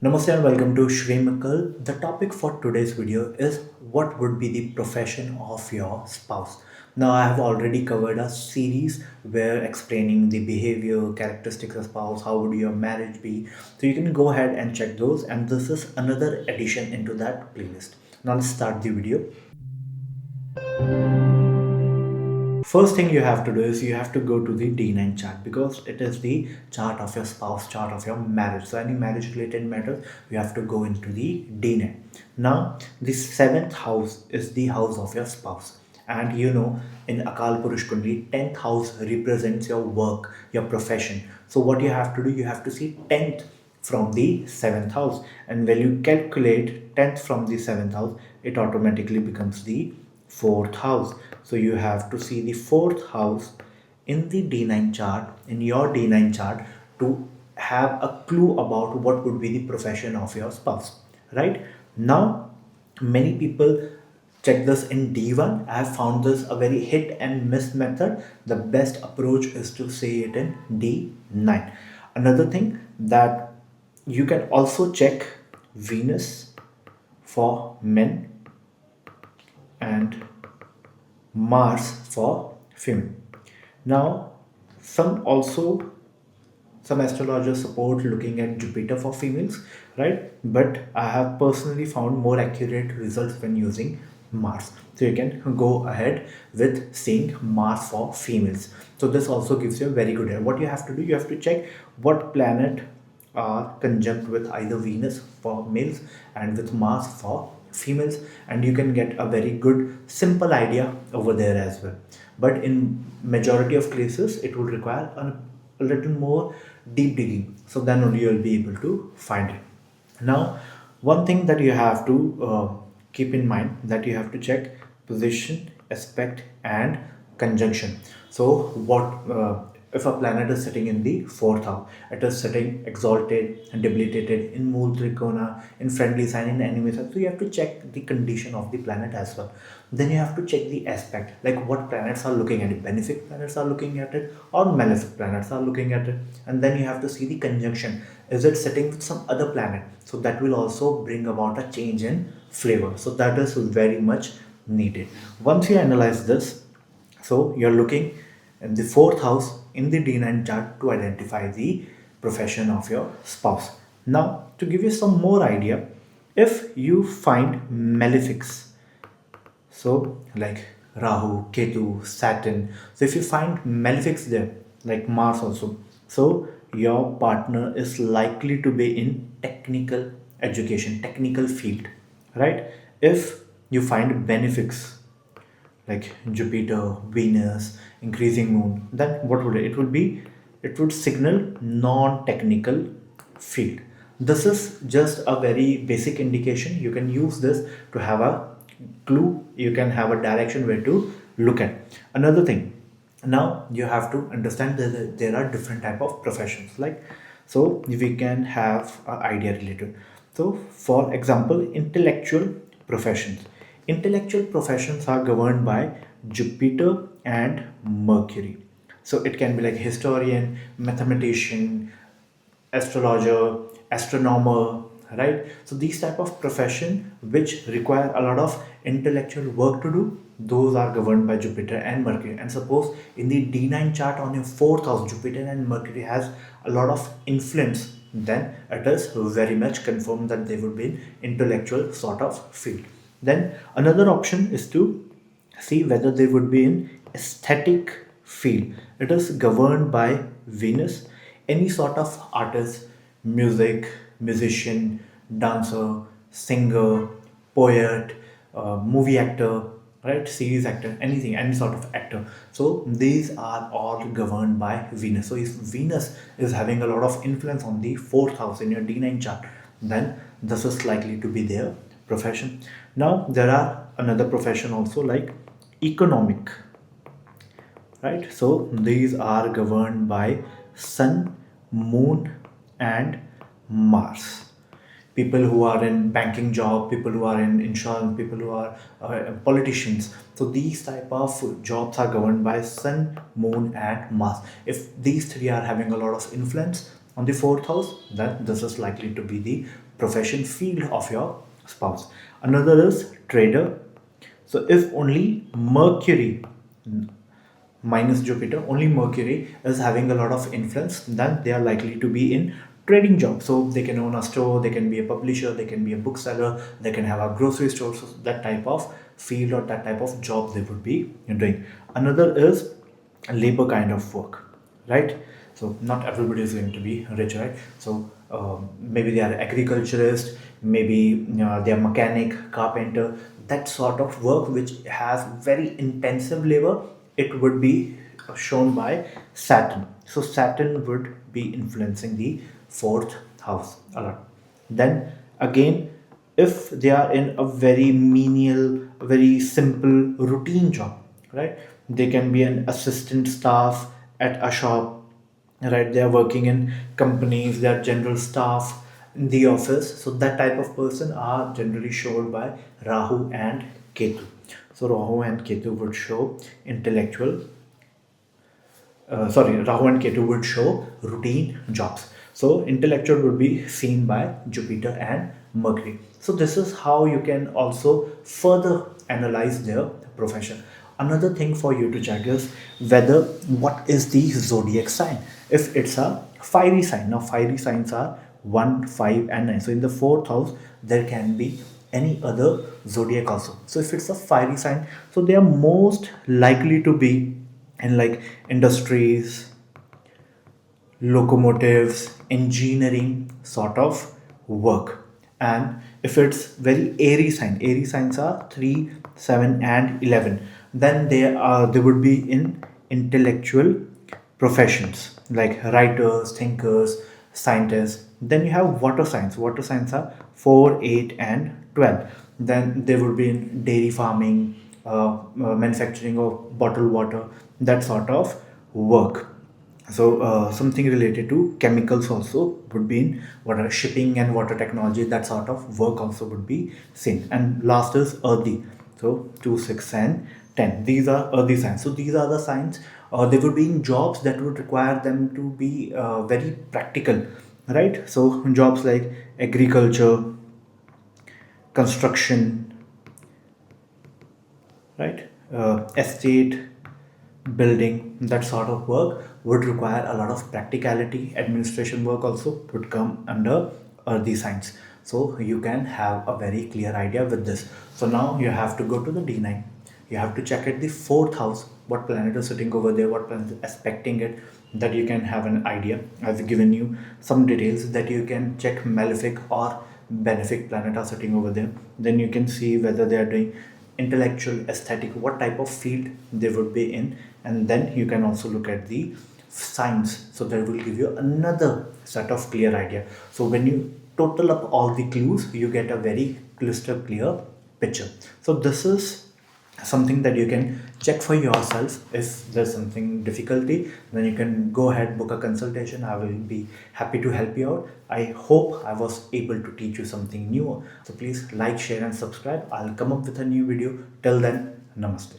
Namaste and welcome to Shreem Occult. The topic for today's video is what would be the profession of your spouse. Now, I have already covered a series where explaining the behavior, characteristics of spouse, how would your marriage be. So you can go ahead and check those, and this is another addition into that playlist. Now let's start the video. First thing you have to do is you have to go to the D9 chart because it is the chart of your spouse, chart of your marriage. So any marriage related matters, you have to go into the D9. Now, the seventh house is the house of your spouse. And in Akal Purush Kundi, 10th house represents your work, your profession. So what you have to do, you have to see 10th from the 7th house. And when you calculate 10th from the 7th house, it automatically becomes the fourth house. So you have to see the fourth house in the D9 chart, in your D9 chart, to have a clue about what would be the profession of your spouse. Right now, many people check this in D1. I have found this a very hit and miss method. The best approach is to say it in D9. Another thing that you can also check Venus for men and Mars for female. Now, some astrologers support looking at Jupiter for females, right? But I have personally found more accurate results when using Mars. So you can go ahead with seeing Mars for females. So this also gives you a very good idea. What you have to do, you have to check what planet are conjunct with either Venus for males and with Mars for females, and you can get a very good simple idea over there as well. But in majority of cases it would require a little more deep digging, so then only you'll be able to find it. Now, one thing that you have to keep in mind, that you have to check position, aspect and conjunction. So what if a planet is sitting in the fourth house, it is sitting exalted and debilitated in mool trikona, in friendly sign, in enemy sign. So you have to check the condition of the planet as well. Then you have to check the aspect, like what planets are looking at it, benefic planets are looking at it or malefic planets are looking at it. And then you have to see the conjunction, is it sitting with some other planet, so that will also bring about a change in flavor. So that is very much needed. Once you analyze this, so you're looking in the fourth house in the D9 chart to identify the profession of your spouse. Now, to give you some more idea, if you find malefics, so like Rahu, Ketu, Saturn, so if you find malefics there, like Mars also, so your partner is likely to be in technical education, technical field, right? If you find benefics like Jupiter, Venus, increasing moon, then what would it would be? It would signal non-technical field. This is just a very basic indication. You can use this to have a clue. You can have a direction where to look at. Another thing, now you have to understand that there are different type of professions. Like, so we can have an idea related. So, for example, intellectual professions are governed by Jupiter and Mercury. So it can be like historian, mathematician, astrologer, astronomer, right? So these type of profession which require a lot of intellectual work to do, those are governed by Jupiter and Mercury. And suppose in the D9 chart on your fourth house, Jupiter and Mercury has a lot of influence, then it is very much confirmed that they would be in intellectual sort of field. Then another option is to see whether they would be in aesthetic field. It is governed by Venus. Any sort of artist, music, musician, dancer, singer, poet, movie actor, right, series actor, anything, any sort of actor. So these are all governed by Venus. So if Venus is having a lot of influence on the fourth house in your D9 chart, then this is likely to be their profession. Now there are another profession also, like economic, right? So these are governed by Sun, Moon and Mars. People who are in banking job, people who are in insurance, people who are politicians, so these type of jobs are governed by Sun, Moon and Mars. If these three are having a lot of influence on the fourth house, then this is likely to be the profession field of your spouse. Another is trader. So if only Mercury minus Jupiter, only Mercury is having a lot of influence, then they are likely to be in trading job. So they can own a store, they can be a publisher, they can be a bookseller, they can have a grocery store. So that type of field or that type of job they would be doing. Another is a labor kind of work, right? So not everybody is going to be rich, right? So maybe they are agriculturist, maybe they are mechanic, carpenter, that sort of work which has very intensive labor. It would be shown by Saturn. So Saturn would be influencing the fourth house a lot. Then again, if they are in a very menial, very simple routine job, right? They can be an assistant staff at a shop, right? They are working in companies, they are general staff in the office. So that type of person are generally shown by Rahu and Ketu. So Rahu and Ketu would show intellectual, Rahu and Ketu would show routine jobs. So intellectual would be seen by Jupiter and Mercury. So this is how you can also further analyze their profession. Another thing for you to check is whether what is the zodiac sign. If it's a fiery sign, now fiery signs are 1, 5, and 9. So in the fourth house, there can be any other zodiac also. So if it's a fiery sign, so they are most likely to be in like industries, locomotives, engineering sort of work. And if it's very airy signs are 3, 7, and 11, then they would be in intellectual professions like writers, thinkers, scientists. Then you have water signs. Water signs are 4, 8, and 12. Then they would be in dairy farming, manufacturing of bottled water, that sort of work. So something related to chemicals also would be in water, shipping and water technology, that sort of work also would be seen. And last is earthy. So 2, 6, and 10. These are earthy signs. So these are the signs. They would be in jobs that would require them to be very practical, right? So jobs like agriculture, construction, right? Estate, building, that sort of work would require a lot of practicality. Administration work also would come under earthy signs. So you can have a very clear idea with this. So now you have to go to the D9. You have to check at the fourth house what planet is sitting over there, what planet is aspecting it, that you can have an idea. I've given you some details that you can check malefic or benefic planet are sitting over there. Then you can see whether they are doing intellectual, aesthetic, what type of field they would be in. And then you can also look at the signs, so that will give you another set of clear idea. So when you total up all the clues, you get a very crystal clear picture. So this is something that you can check for yourself. If there's something difficulty, then you can go ahead, book a consultation. I will be happy to help you out. I hope I was able to teach you something new. So please like, share, and subscribe. I'll come up with a new video. Till then, namaste.